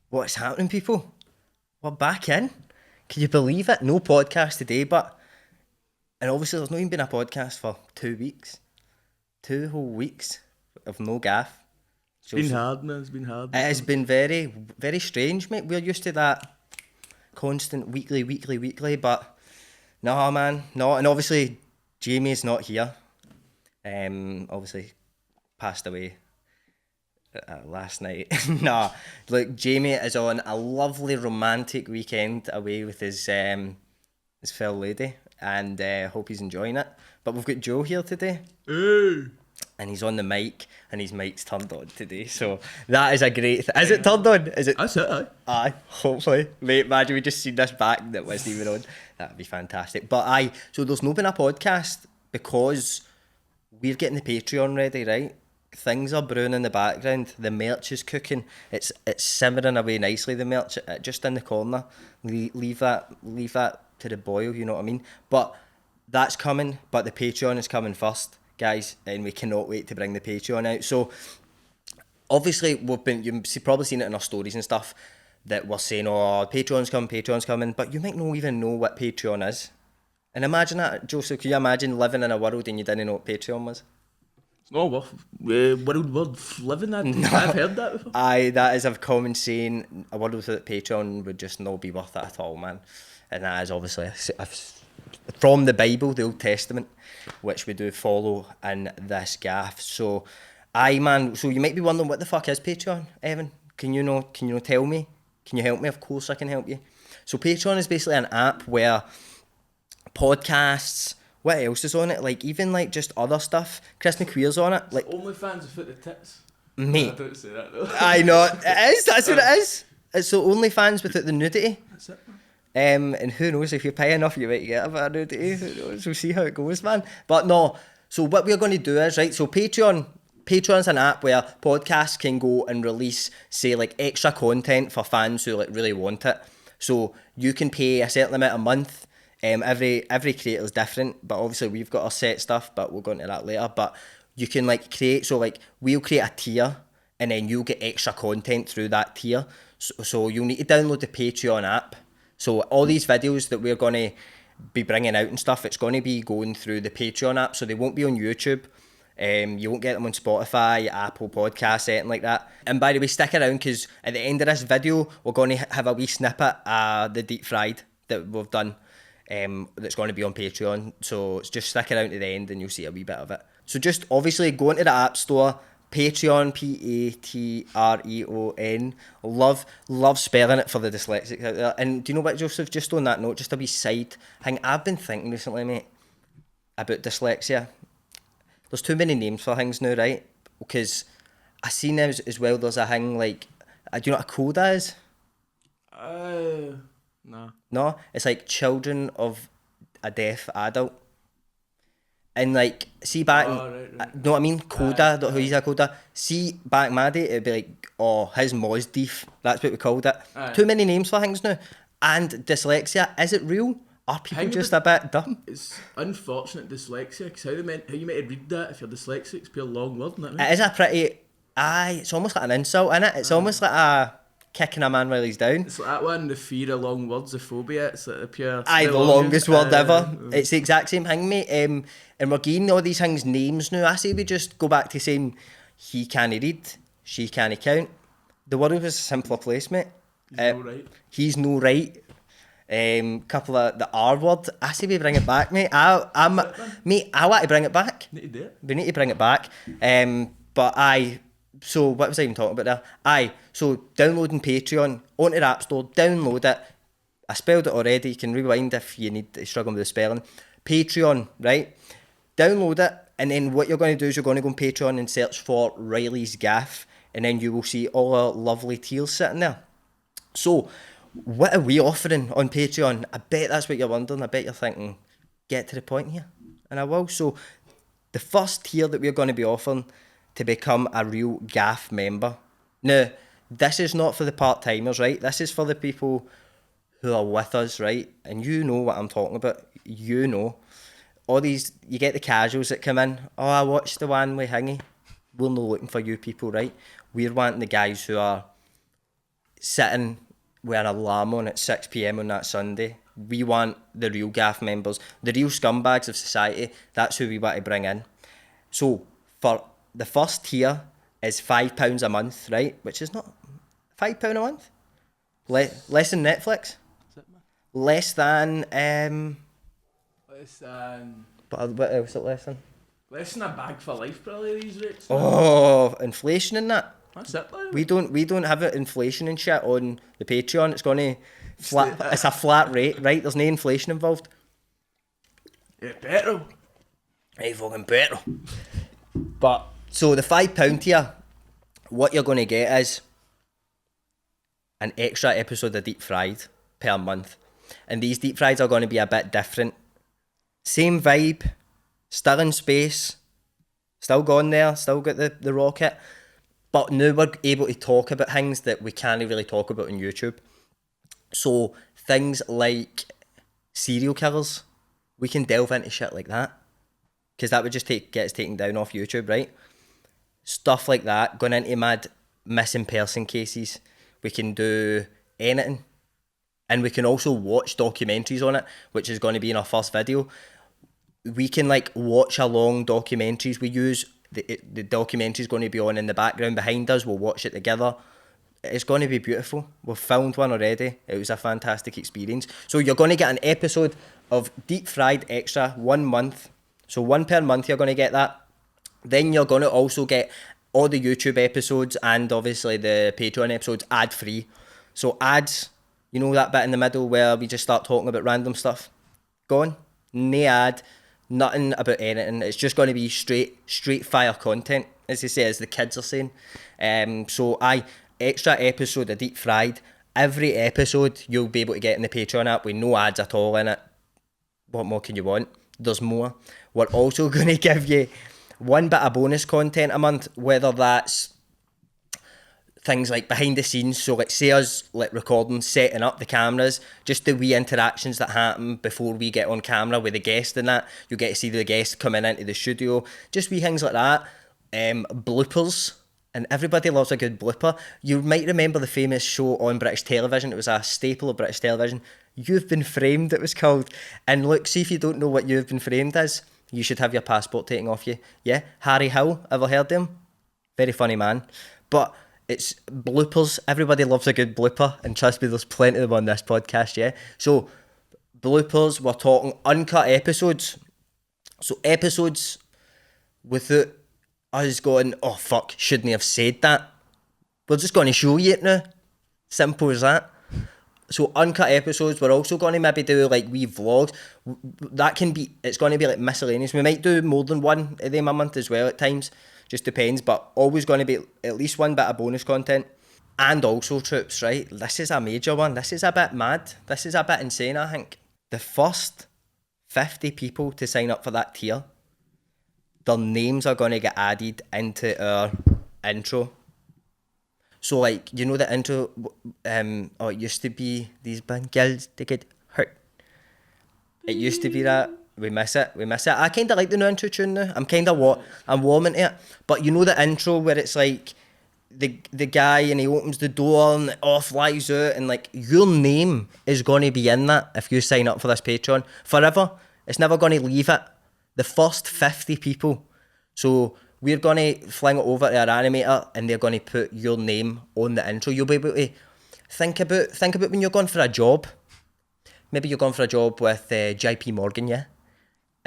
What's happening, people? We're back in. Can you believe it? No podcast today, and obviously there's not even been a podcast for 2 weeks. 2 whole weeks of no gaff. It's been hard, man. It's been hard. It has been very, very strange, mate. We're used to that constant weekly, but no, man, no. And obviously Jamie's not here. Obviously passed away last night. Nah, look, Jamie is on a lovely romantic weekend away with his fair lady, and hope he's enjoying it. But we've got Joe here today. Hey. And he's on the mic, and his mic's turned on today, so that is a great Is it turned on? Is it? That's it, aye. Aye, hopefully. Mate, imagine we just seen this back that wasn't even on. That'd be fantastic. But aye, so there's no been a podcast because we're getting the Patreon ready, right? Things are brewing in the background. The merch is cooking. It's simmering away nicely, the merch, just in the corner. Leave that to the boil, you know what I mean? But that's coming, but the Patreon is coming first, guys, and we cannot wait to bring the Patreon out. So obviously you've probably seen it in our stories and stuff that we're saying, oh, Patreon's coming, but you might not even know what Patreon is. And imagine that, Joseph, can you imagine living in a world and you didn't know what Patreon was? Oh, world worth living that. No. I've heard that before. Aye, that is a common saying. A world without Patreon would just not be worth it at all, man. And that is obviously from the Bible, the Old Testament, which we do follow in this gaff. So, aye, man. So you might be wondering, what the fuck is Patreon, Evan? Can you tell me? Can you help me? Of course I can help you. So Patreon is basically an app where podcasts, what else is on it? Like, even like just other stuff. Chris McQueer's on it. Like, OnlyFans without the tits. Mate. I don't say that though. I know. It is. That's what it is. It's so OnlyFans without the nudity. That's it, man. And who knows, if you pay enough, you might get a bit of nudity. Who knows? We'll see how it goes, man. But no. So what we're going to do is, right, so Patreon's an app where podcasts can go and release, say, like, extra content for fans who like really want it. So you can pay a certain amount a month. Every creator is different, but obviously we've got our set stuff, but we'll go into that later. But you can like create, so like we'll create a tier, and then you'll get extra content through that tier. So you'll need to download the Patreon app. So all these videos that we're going to be bringing out and stuff, it's going to be going through the Patreon app, so they won't be on YouTube. You won't get them on Spotify, Apple Podcasts, anything like that. And by the way, stick around, because at the end of this video, we're going to have a wee snippet of the deep fried that we've done. That's going to be on Patreon, so just stick around to the end and you'll see a wee bit of it. So just obviously go into the App Store, Patreon, Patreon. Love spelling it for the dyslexics out there. And do you know what, Joseph, just on that note, just a wee side thing, I've been thinking recently, mate, about dyslexia. There's too many names for things now, right? Because I seen as well, there's a thing like, do you know what a CODA is? No. No, it's like children of a deaf adult. And like, see back, right. know what I mean? CODA, who's a CODA. See back in my day, it'd be like, oh, his ma's deaf. That's what we called it. Aye. Too many names for things now. And dyslexia, is it real? Are people just a bit dumb? It's unfortunate dyslexia, because how you meant to read that if you're dyslexic? It's pure long word, isn't it? It is a pretty, it's almost like an insult, innit? It's almost like a kicking a man while he's down. It's like that one, the fear of long words, the phobia. It's like the pure... The longest word ever. It's the exact same thing, mate. And we're giving all these things names now. I say we just go back to saying, he can't read, she can't count. The world was a simpler place, mate. He's no right. He's no right. Couple of the R word. I say we bring it back, mate. I want to bring it back. Need to do it. We need to bring it back. So what was I even talking about there? So downloading Patreon onto the App Store, download it. I spelled it already. You can rewind if you need to struggle with the spelling. Patreon, right? Download it, and then what you're going to do is you're going to go on Patreon and search for Reilly's Gaff, and then you will see all our lovely tiers sitting there. So, what are we offering on Patreon? I bet that's what you're wondering. I bet you're thinking, get to the point here. And I will. So, the first tier that we're going to be offering to become a real gaff member. Now, this is not for the part-timers, right? This is for the people who are with us, right? And you know what I'm talking about. You know. All these, you get the casuals that come in. Oh, I watched the one with Hingy. We're not looking for you people, right? We're wanting the guys who are sitting with an alarm on at 6 p.m. on that Sunday. We want the real Gaff members, the real scumbags of society. That's who we want to bring in. So for the first tier is £5 a month, right? Which is not £5 a month. Less than Netflix. Less than Less than. But what else is it less than? Less than a bag for life, probably these rates. Oh, inflation and that. That's it, though. We don't have inflation and shit on the Patreon. It's gonna flat. It's a flat rate, right? There's no inflation involved. Yeah, petrol. Hey, fucking petrol. But so the £5 tier, what you're gonna get is an extra episode of Deep Fried per month, and these Deep Frieds are gonna be a bit different. Same vibe, still in space, still gone there, still got the rocket. But now we're able to talk about things that we can't really talk about on YouTube. So things like serial killers, we can delve into shit like that. Because that would just get us taken down off YouTube, right? Stuff like that, going into mad missing person cases. We can do anything. And we can also watch documentaries on it, which is going to be in our first video. We can like watch along documentaries. We use the documentary is going to be on in the background behind us. We'll watch it together. It's going to be beautiful. We've filmed one already. It was a fantastic experience. So you're going to get an episode of Deep Fried Extra 1 month. So one per month you're going to get that. Then you're going to also get all the YouTube episodes and obviously the Patreon episodes ad free. So ads, you know that bit in the middle where we just start talking about random stuff? Gone. No ad. Nothing about anything. It's just going to be straight fire content, as they say, as the kids are saying. So extra episode of Deep Fried. Every episode you'll be able to get in the Patreon app with no ads at all in it. What more can you want? There's more. We're also going to give you one bit of bonus content a month, whether that's things like behind the scenes, so like say us like recording, setting up the cameras, just the wee interactions that happen before we get on camera with the guest and that. You get to see the guest coming into the studio, just wee things like that. Bloopers, and everybody loves a good blooper. You might remember the famous show on British television. It was a staple of British television. You've Been Framed, it was called. And look, see if you don't know what You've Been Framed is, you should have your passport taken off you. Yeah, Harry Hill, ever heard of him? Very funny man. But it's bloopers. Everybody loves a good blooper, and trust me, there's plenty of them on this podcast, yeah? So, bloopers, we're talking uncut episodes. So, episodes without us going, oh fuck, shouldn't I have said that? We're just going to show you it now. Simple as that. So, uncut episodes, we're also going to maybe do like wee vlogs. That can be, it's going to be like miscellaneous. We might do more than one of them a month as well at times. Just depends, but always going to be at least one bit of bonus content. And also, troops, right? This is a major one. This is a bit mad. This is a bit insane, I think. The first 50 people to sign up for that tier, their names are going to get added into our intro. So, like, you know the intro, it used to be these bad girls, they get hurt. It used to be that. We miss it. I kind of like the new intro tune now. I'm warming to it. But you know the intro where it's like the guy and he opens the door and it all flies out and like your name is going to be in that if you sign up for this Patreon forever. It's never going to leave it. The first 50 people. So we're going to fling it over to our animator and they're going to put your name on the intro. You'll be able to think about when you're going for a job. Maybe you're going for a job with JP Morgan, yeah?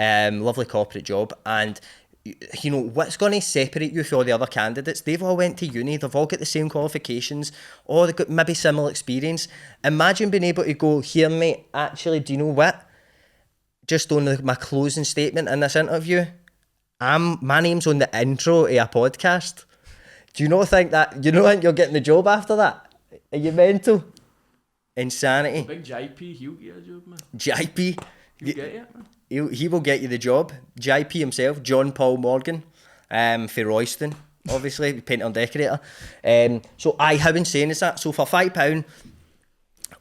Lovely corporate job, and you know what's going to separate you from all the other candidates? They've all went to uni, they've all got the same qualifications, or they've got maybe similar experience. Imagine being able to go, here mate, actually, do you know what? Just on my closing statement in this interview, my name's on the intro of a podcast. Do you not think you're getting the job after that? Are you mental? Insanity. Big JP, he'll get a job, man. JP? He'll get it, man. He will get you the job. JP himself, John Paul Morgan, for Royston, obviously, painter and decorator. So how insane is that? So for £5,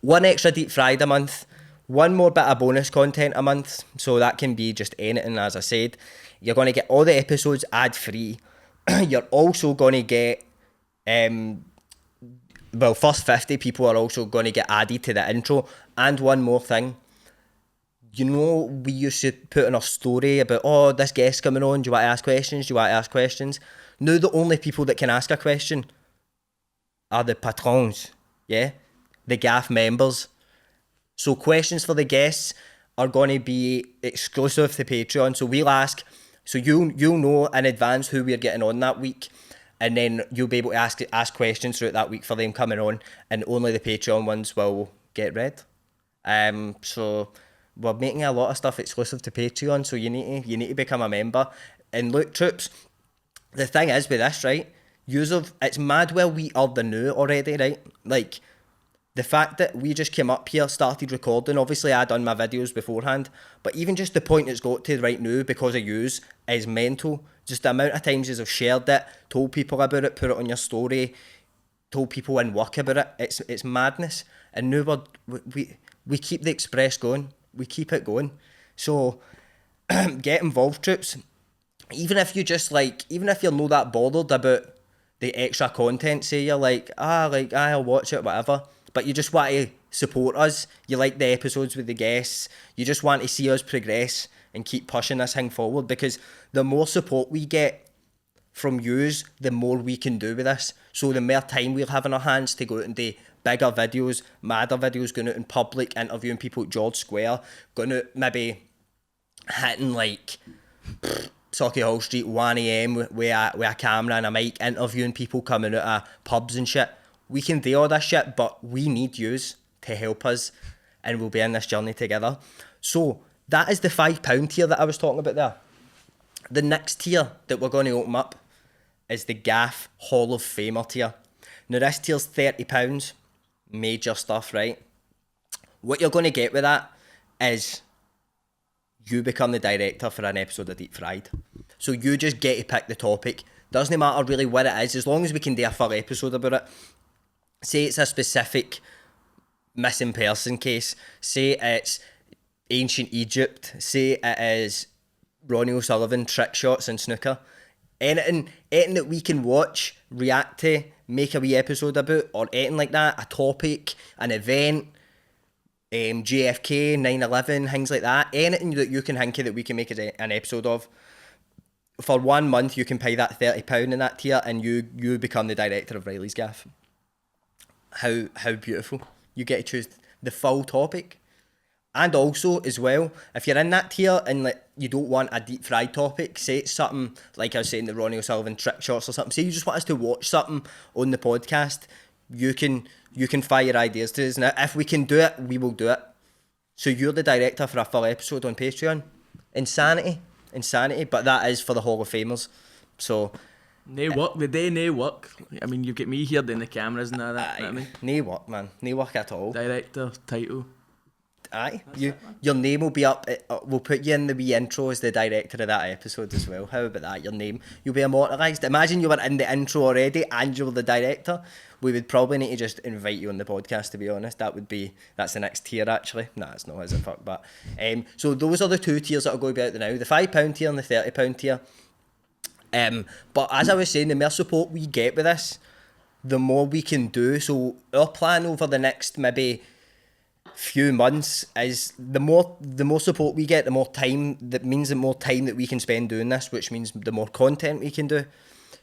one extra Deep Fried a month, one more bit of bonus content a month, so that can be just anything, as I said. You're going to get all the episodes ad-free. You're also going to get well, first 50 people are also going to get added to the intro. And one more thing, you know, we used to put in our story about, oh, this guest coming on, do you want to ask questions? Do you want to ask questions? Now the only people that can ask a question are the patrons, yeah? The Gaff members. So questions for the guests are going to be exclusive to Patreon. So we'll ask, so you'll know in advance who we're getting on that week, and then you'll be able to ask questions throughout that week for them coming on, and only the Patreon ones will get read. So we're making a lot of stuff exclusive to Patreon, so you need to become a member. And look, troops, the thing is with this, right? It's mad well we are the new already, right? Like, the fact that we just came up here, started recording, obviously I done my videos beforehand, but even just the point it's got to right now because of yous is mental. Just the amount of times yous have shared it, told people about it, put it on your story, told people in work about it. It's madness. And now we keep the express going. We keep it going. So get involved, troops. Even if you're not that bothered about the extra content, say you're like, I'll watch it, whatever, but you just want to support us, you like the episodes with the guests, you just want to see us progress and keep pushing this thing forward, because the more support we get from yous, the more we can do with this. So the more time we'll have in our hands to go out and do bigger videos, madder videos, going out in public, interviewing people at George Square, going out maybe hitting like Socky Hall Street 1am with a camera and a mic, interviewing people coming out of pubs and shit. We can do all this shit, but we need yous to help us, and we'll be in this journey together. So that is the £5 tier that I was talking about there. The next tier that we're going to open up is the Gaff Hall of Famer tier. Now this tier's £30, major stuff, right? What you're going to get with that is you become the director for an episode of Deep Fried. So you just get to pick the topic. Doesn't matter really what it is, as long as we can do a full episode about it. Say it's a specific missing person case. Say it's ancient Egypt. Say it is Ronnie O'Sullivan trick shots and snooker. Anything that we can watch, react to, make a wee episode about, or anything like that, a topic, an event, JFK, 9/11, things like that, anything that you can think of that we can make an episode of. For 1 month, you can pay that £30 in that tier, and you become the director of Reillys Gaff. How beautiful. You get to choose the full topic. And also, as well, if you're in that tier and like you don't want a deep fried topic, say it's something like I was saying, the Ronnie O'Sullivan trick shots or something, say you just want us to watch something on the podcast, you can fire ideas to us. Now, if we can do it, we will do it. So you're the director for a full episode on Patreon. Insanity, but that is for the Hall of Famers. So nae work, the day nae work. I mean, you get me here doing the cameras and all that. You know what I mean? Nae work, man. Nae work at all. Director, title. Aye, your name will be up. We'll put you in the wee intro as the director of that episode as well. How about that? Your name, you'll be immortalised. Imagine you were in the intro already and you were the director. We would probably need to just invite you on the podcast, to be honest. That's the next tier actually. Nah, it's not, is it? Fuck, but so those are the two tiers that are going to be out there now: the £5 tier and the £30 tier. But as I was saying, the more support we get with this, the more we can do. So our plan over the next maybe few months is the more support we get, the more time that we can spend doing this, which means the more content we can do.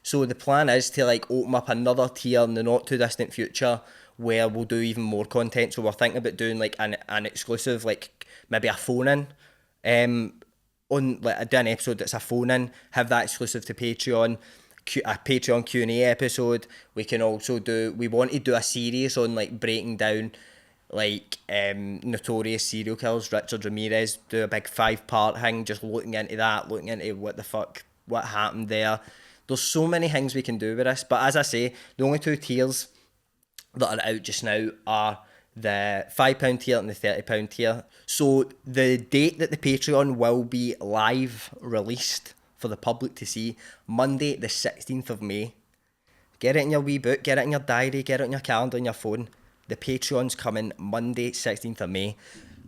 So the plan is to like open up another tier in the not too distant future where we'll do even more content. So we're thinking about doing like an exclusive, like maybe a phone in on like do an episode that's a phone in, have that exclusive to Patreon, a Patreon Q&A episode. We can also we want to do a series on like breaking down like notorious serial killers, Richard Ramirez, do a big 5-part thing, just looking into what happened there. There's so many things we can do with this, but as I say, the only two tiers that are out just now are the £5 tier and the £30 tier. So the date that the Patreon will be live released for the public to see, Monday the 16th of May. Get it in your wee book, get it in your diary, get it in your calendar, on your phone. The Patreon's coming Monday 16th of May.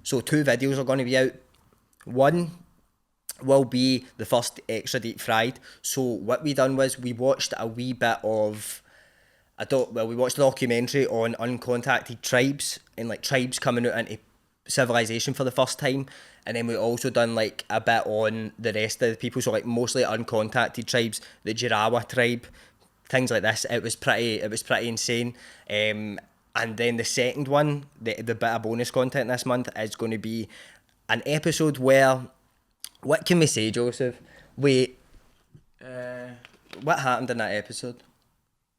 So 2 videos are going to be out. One will be the first extra deep fried. So what we done was we watched a wee bit of we watched a documentary on uncontacted tribes and like tribes coming out into civilization for the first time, and then we also done like a bit on the rest of the people, so like mostly uncontacted tribes, the Jarawa tribe, things like this. It was pretty insane. And then the second one, the bit of bonus content this month is going to be an episode where, what can we say, Joseph? What happened in that episode?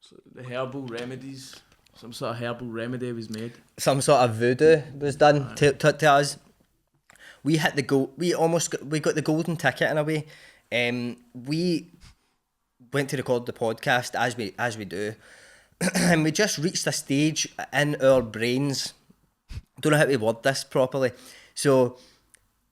So the herbal remedies, some sort of herbal remedy was made. Some sort of voodoo was done to us. We hit the goal. We got the golden ticket in a way. We went to record the podcast as we do, and we just reached a stage in our brains. Don't know how to word this properly. So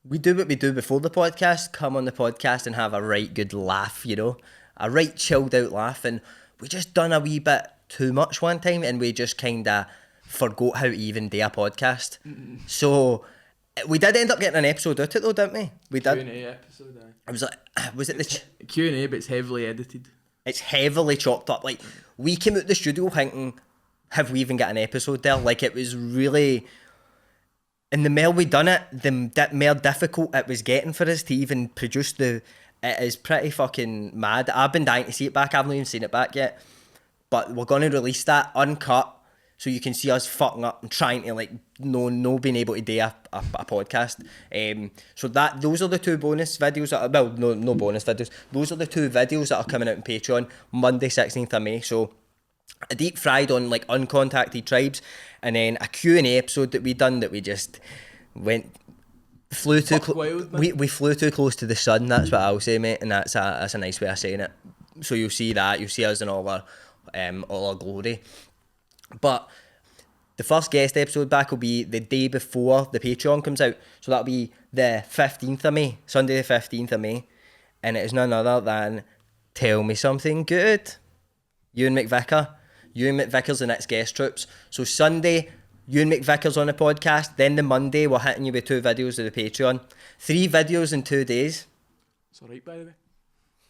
we do what we do before the podcast. Come on the podcast and have a right good laugh. A right chilled out laugh, and we just done a wee bit too much one time, and we just kind of forgot how to even do a podcast. So we did end up getting an episode out of it though, didn't we? We did. Q&A episode, aye. I was like, was it the Q&A, but it's heavily edited. It's heavily chopped up. Like, we came out the studio thinking, have we even got an episode there? Like, it was really, and the more we done it, the more difficult it was getting for us to even produce it is pretty fucking mad. I've been dying to see it back. I haven't even seen it back yet. But we're going to release that uncut, so you can see us fucking up and trying to like no being able to do a podcast. So those are the two bonus videos no bonus videos. Those are the two videos that are coming out on Patreon Monday 16th of May. So a deep fried on like uncontacted tribes, and then a Q&A episode that we done that we just flew too we flew too close to the sun. That's what I'll say, mate, and that's a nice way of saying it. So you'll see us in all our glory. But the first guest episode back will be the day before the Patreon comes out. So that'll be the 15th of May, Sunday the 15th of May. And it is none other than Tell Me Something Good. Ewan McVicker's the next guest troops. So Sunday, Ewan McVicker's on the podcast. Then the Monday, we're hitting you with 2 videos of the Patreon. 3 videos in 2 days. It's alright, by the way.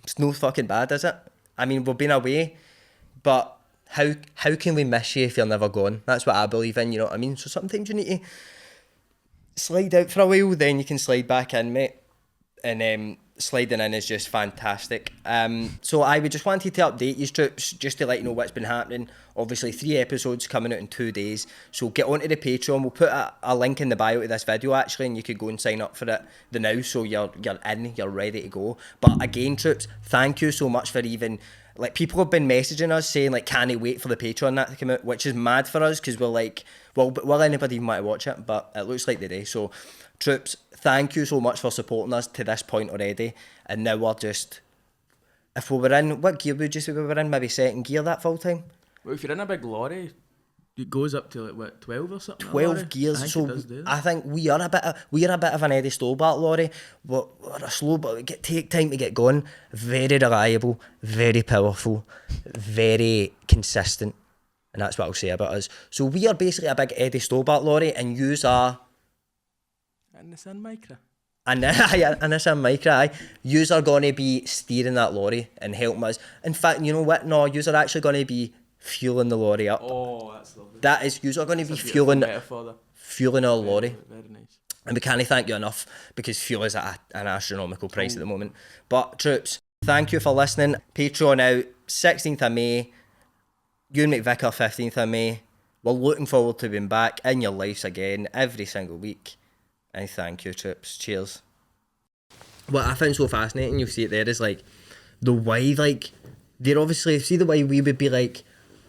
It's no fucking bad, is it? I mean, we've been away, but how can we miss you if you're never gone? That's what I believe in, you know what I mean? So sometimes you need to slide out for a while, then you can slide back in, mate. And sliding in is just fantastic. So I would just wanted to update you, troops, just to let you know what's been happening. Obviously 3 episodes coming out in 2 days, so get onto the Patreon. We'll put a link in the bio to this video actually, and you could go and sign up for it now, so you're ready to go. But again, troops, thank you so much for even, like, people have been messaging us saying like, can they wait for the Patreon that to come out, which is mad for us, because we're like, will anybody even want to watch it? But it looks like they do. So troops, thank you so much for supporting us to this point already. And now we're just, if we were in, what gear would you say we were in? Maybe second gear that full time? Well, if you're in a big lorry, it goes up to like what, 12 or something? 12 gears. So I think we are a bit of an Eddie Stobart lorry. We're a slow, but take time to get going. Very reliable, very powerful, very consistent. And that's what I'll say about us. So we are basically a big Eddie Stobart lorry, and yous are... And the Sun Micra. And the Sun Micra, aye. Yous are going to be steering that lorry and helping us. In fact, you know what? No, yous are actually going to be fueling the lorry up. Oh, that's lovely. That is, yous are going to be fueling our lorry. Very nice. And we can't thank you enough, because fuel is at an astronomical price at the moment. But troops, thank you for listening. Patreon out 16th of May. Ewan McVicker 15th of May. We're looking forward to being back in your lives again every single week. And thank you, troops. Cheers. What I find so fascinating, you'll see it there, is like the way, like, they're obviously, see the way we would be like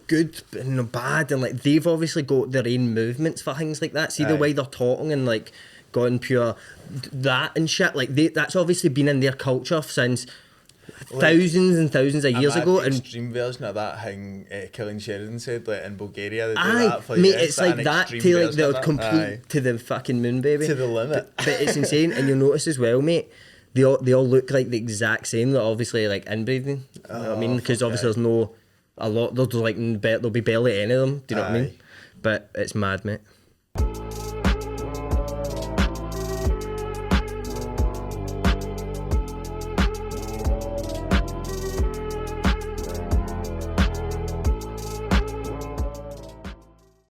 good and bad, and like they've obviously got their own movements for things like that. See the way they're talking and like gone pure that and shit. Like that's obviously been in their culture since thousands and thousands of years ago. And extreme version of that thing Killing Sheridan said, like in Bulgaria they do aye, that for mate, years. it's like that to like the complete to the fucking moon, baby. To the limit. But it's insane. And you'll notice as well, mate, they all look like the exact same. They're obviously like inbreeding. You know what I mean? Because obviously there's no a lot. There'll be barely any of them. Do you know what I mean? But it's mad, mate.